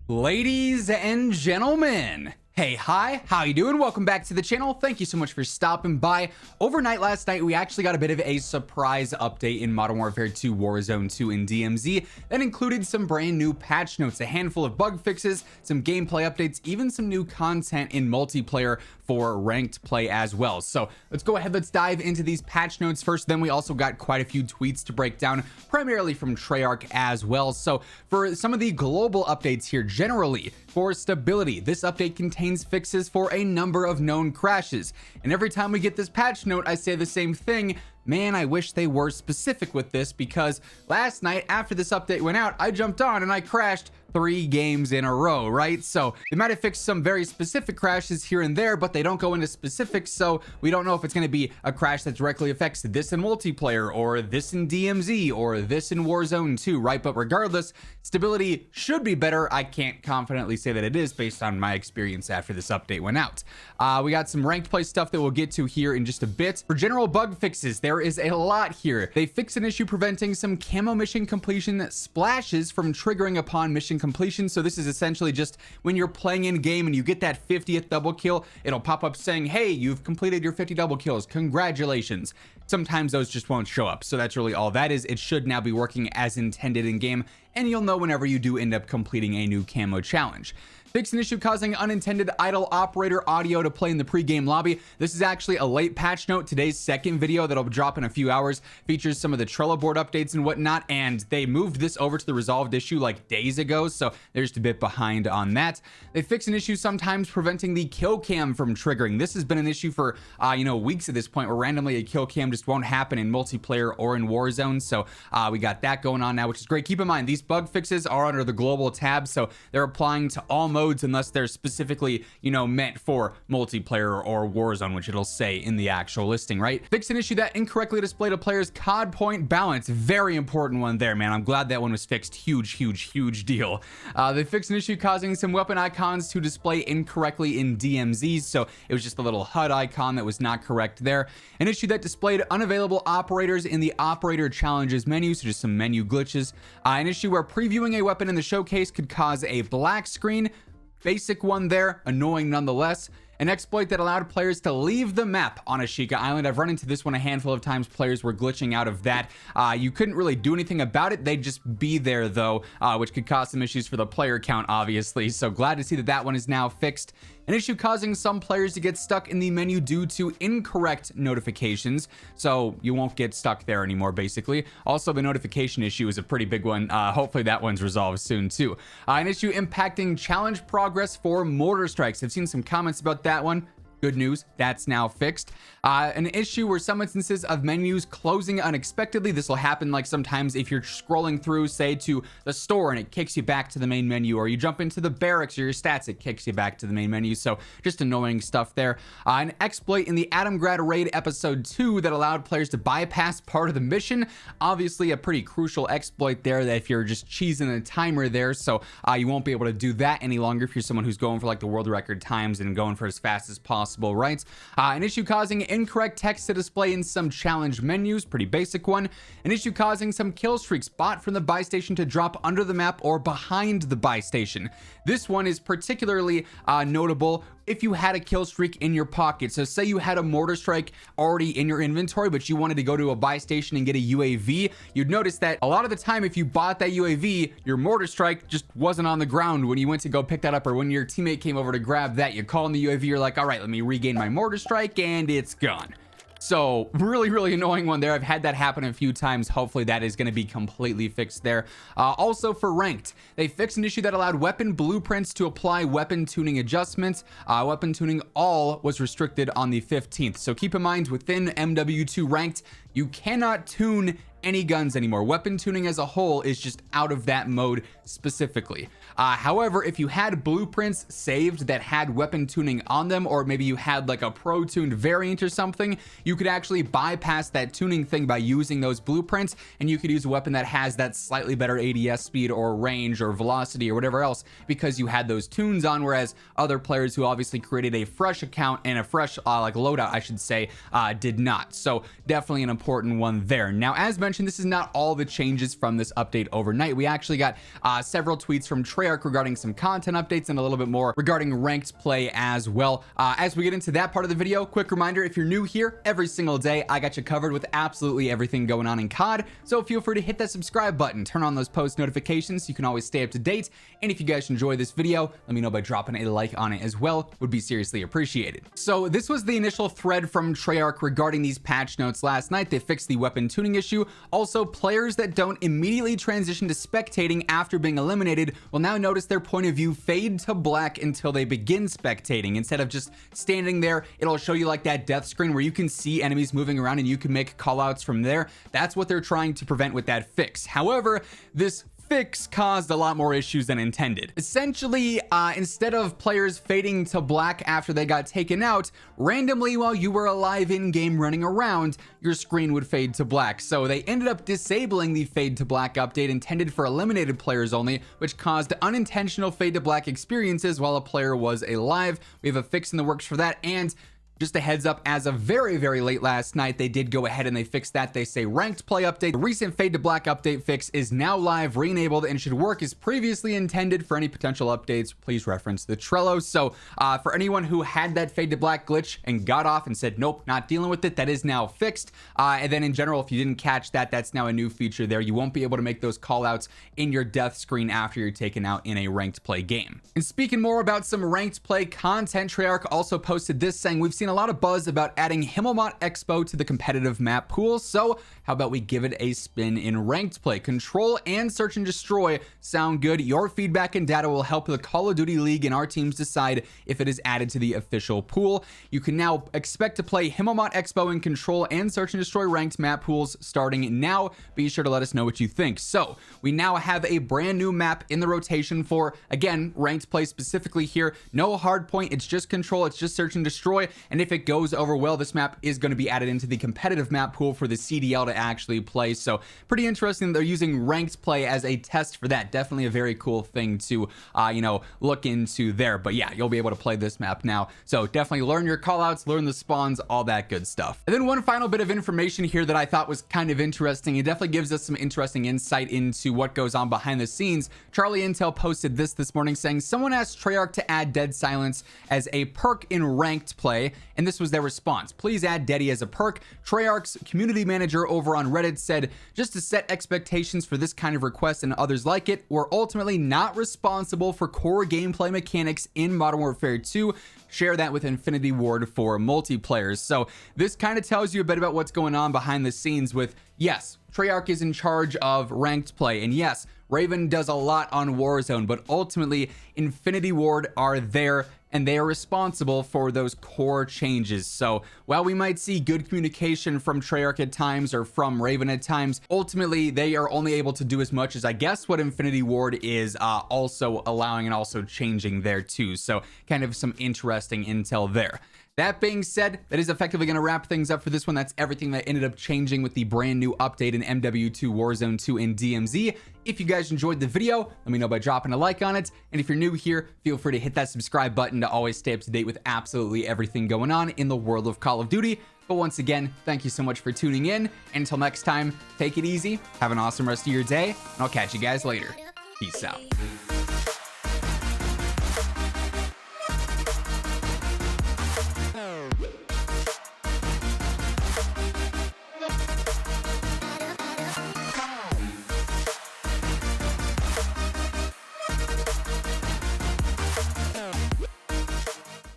Ladies and gentlemen, hey, hi, how you doing? Welcome back to the channel. Thank you so much for stopping by. Overnight last night, we actually got a bit of a surprise update in Modern Warfare 2, Warzone 2, and DMZ that included some brand new patch notes, a handful of bug fixes, some gameplay updates, even some new content in multiplayer for ranked play as well. So let's go ahead, let's dive into these patch notes first. Then we also got quite a few tweets to break down, primarily from Treyarch as well. So for some of the global updates here, generally for stability, this update contains fixes for a number of known crashes. And every time we get this patch note, I say the same thing. Man, I wish they were specific with this, because last night after this update went out, I jumped on and I crashed 3 games in a row, right? So they might have fixed some very specific crashes here and there, but they don't go into specifics, so we don't know if it's going to be a crash that directly affects this in multiplayer, or this in DMZ, or this in Warzone 2, right? But regardless, stability should be better. I can't confidently say that it is based on my experience after this update went out. We got some ranked play stuff that we'll get to here in just a bit. For general bug fixes, there is a lot here. They fixed an issue preventing some camo mission completion splashes from triggering upon mission completion. So this is essentially just when you're playing in game and you get that 50th double kill, it'll pop up saying, hey, you've completed your 50 double kills, congratulations. Sometimes those just won't show up, so that's really all that is. It should now be working as intended in game, and you'll know whenever you do end up completing a new camo challenge. Fix an issue causing unintended idle operator audio to play in the pre-game lobby. This is actually a late patch note. Today's second video that'll drop in a few hours features some of the Trello board updates and whatnot, and they moved this over to the resolved issue like days ago, so they're just a bit behind on that. They fix an issue sometimes preventing the kill cam from triggering. This has been an issue for weeks at this point, where randomly a kill cam just won't happen in multiplayer or in Warzone. So we got that going on now, which is great. Keep in mind, these bug fixes are under the global tab, so they're applying to all modes unless they're specifically, meant for multiplayer or Warzone, which it'll say in the actual listing, right? Fix an issue that incorrectly displayed a player's COD point balance. Very important one there, man. I'm glad that one was fixed. Huge deal. They fixed an issue causing some weapon icons to display incorrectly in DMZ. So it was just a little HUD icon that was not correct there. An issue that displayed unavailable operators in the operator challenges menu, so just some menu glitches. An issue where previewing a weapon in the showcase could cause a black screen. Basic one there, annoying nonetheless. An exploit that allowed players to leave the map on Ashika Island. I've run into this one a handful of times. Players were glitching out of that. You couldn't really do anything about it. They'd just be there though, which could cause some issues for the player count, obviously. So glad to see that that one is now fixed. An issue causing some players to get stuck in the menu due to incorrect notifications. So you won't get stuck there anymore, basically. Also, the notification issue is a pretty big one. Hopefully that one's resolved soon too. An issue impacting challenge progress for mortar strikes. I've seen some comments about that one. Good news, that's now fixed. An issue where some instances of menus closing unexpectedly. This will happen like sometimes if you're scrolling through, say, to the store and it kicks you back to the main menu, or you jump into the barracks or your stats, it kicks you back to the main menu. So just annoying stuff there. An exploit in the Adamgrad raid episode 2 that allowed players to bypass part of the mission. Obviously a pretty crucial exploit there, that if you're just cheesing a timer there, so you won't be able to do that any longer if you're someone who's going for like the world record times and going for as fast as possible. Right? An issue causing incorrect text to display in some challenge menus, pretty basic one. An issue causing some kill streaks bought from the buy station to drop under the map or behind the buy station. This one is particularly notable if you had a kill streak in your pocket. So say you had a mortar strike already in your inventory, but you wanted to go to a buy station and get a UAV, you'd notice that a lot of the time if you bought that UAV, your mortar strike just wasn't on the ground when you went to go pick that up, or when your teammate came over to grab that, you call in the UAV, you're like, all right, let me regain my mortar strike, and it's gone. So really annoying one there. I've had that happen a few times. Hopefully that is going to be completely fixed there. Also for ranked, they fixed an issue that allowed weapon blueprints to apply weapon tuning adjustments. Weapon tuning all was restricted on the 15th. So keep in mind, within MW2 ranked, you cannot tune any guns anymore. Weapon tuning as a whole is just out of that mode specifically. However, if you had blueprints saved that had weapon tuning on them, or maybe you had like a pro tuned variant or something, you could actually bypass that tuning thing by using those blueprints, and you could use a weapon that has that slightly better ADS speed or range or velocity or whatever else because you had those tunes on, whereas other players who obviously created a fresh account and a fresh like loadout, I should say, did not. So definitely an important important one there. Now, as mentioned, this is not all the changes from this update overnight. We actually got several tweets from Treyarch regarding some content updates and a little bit more regarding ranked play as well. As we get into that part of the video, quick reminder, if you're new here, every single day I got you covered with absolutely everything going on in COD, so feel free to hit that subscribe button, turn on those post notifications so you can always stay up to date. And if you guys enjoy this video, let me know by dropping a like on it as well, would be seriously appreciated. So this was the initial thread from Treyarch regarding these patch notes last night. They fixed the weapon tuning issue. Also, players that don't immediately transition to spectating after being eliminated will now notice their point of view fade to black until they begin spectating. Instead of just standing there, it'll show you like that death screen where you can see enemies moving around and you can make callouts from there. That's what they're trying to prevent with that fix. However, this fix caused a lot more issues than intended. Essentially, instead of players fading to black after they got taken out, randomly while you were alive in game running around, your screen would fade to black. So they ended up disabling the fade to black update intended for eliminated players only, which caused unintentional fade to black experiences while a player was alive. We have a fix in the works for that, and just a heads up, as of very, very late last night, they did go ahead and they fixed that. They say ranked play update. The recent fade to black update fix is now live, re-enabled, and should work as previously intended. For any potential updates, please reference the Trello. So for anyone who had that fade to black glitch and got off and said, nope, not dealing with it, that is now fixed. And then in general, if you didn't catch that, that's now a new feature there. You won't be able to make those call outs in your death screen after you're taken out in a ranked play game. And speaking more about some ranked play content, Treyarch also posted this saying, we've seen a lot of buzz about adding Himmelmott Expo to the competitive map pool, so how about we give it a spin in ranked play? Control and search and destroy sound good. Your feedback and data will help the Call of Duty League and our teams decide if it is added to the official pool. You can now expect to play Himmelmott Expo in Control and search and destroy ranked map pools starting now. Be sure to let us know what you think. So we now have a brand new map in the rotation for, again, ranked play specifically here. No hard point, it's just Control, it's just search and destroy, and if it goes over well, this map is going to be added into the competitive map pool for the CDL to actually play. So pretty interesting. They're using ranked play as a test for that. Definitely a very cool thing to look into there. But yeah, you'll be able to play this map now, so definitely learn your callouts, learn the spawns, all that good stuff. And then one final bit of information here that I thought was kind of interesting. It definitely gives us some interesting insight into what goes on behind the scenes. Charlie Intel posted this morning saying someone asked Treyarch to add dead silence as a perk in ranked play, and this was their response. Please add Deady as a perk. Treyarch's community manager over on Reddit said, just to set expectations for this kind of request and others like it, we're ultimately not responsible for core gameplay mechanics in Modern Warfare 2. Share that with Infinity Ward for multiplayers. So this kind of tells you a bit about what's going on behind the scenes with, yes, Treyarch is in charge of ranked play, and yes, Raven does a lot on Warzone, but ultimately Infinity Ward are there and they are responsible for those core changes. So while we might see good communication from Treyarch at times or from Raven at times, ultimately they are only able to do as much as, I guess, what Infinity Ward is also allowing and also changing there too. So kind of some interesting intel there. That being said, that is effectively going to wrap things up for this one. That's everything that ended up changing with the brand new update in MW2 Warzone 2 in DMZ. If you guys enjoyed the video, let me know by dropping a like on it. And if you're new here, feel free to hit that subscribe button to always stay up to date with absolutely everything going on in the world of Call of Duty. But once again, thank you so much for tuning in. Until next time, take it easy, have an awesome rest of your day, and I'll catch you guys later. Peace out.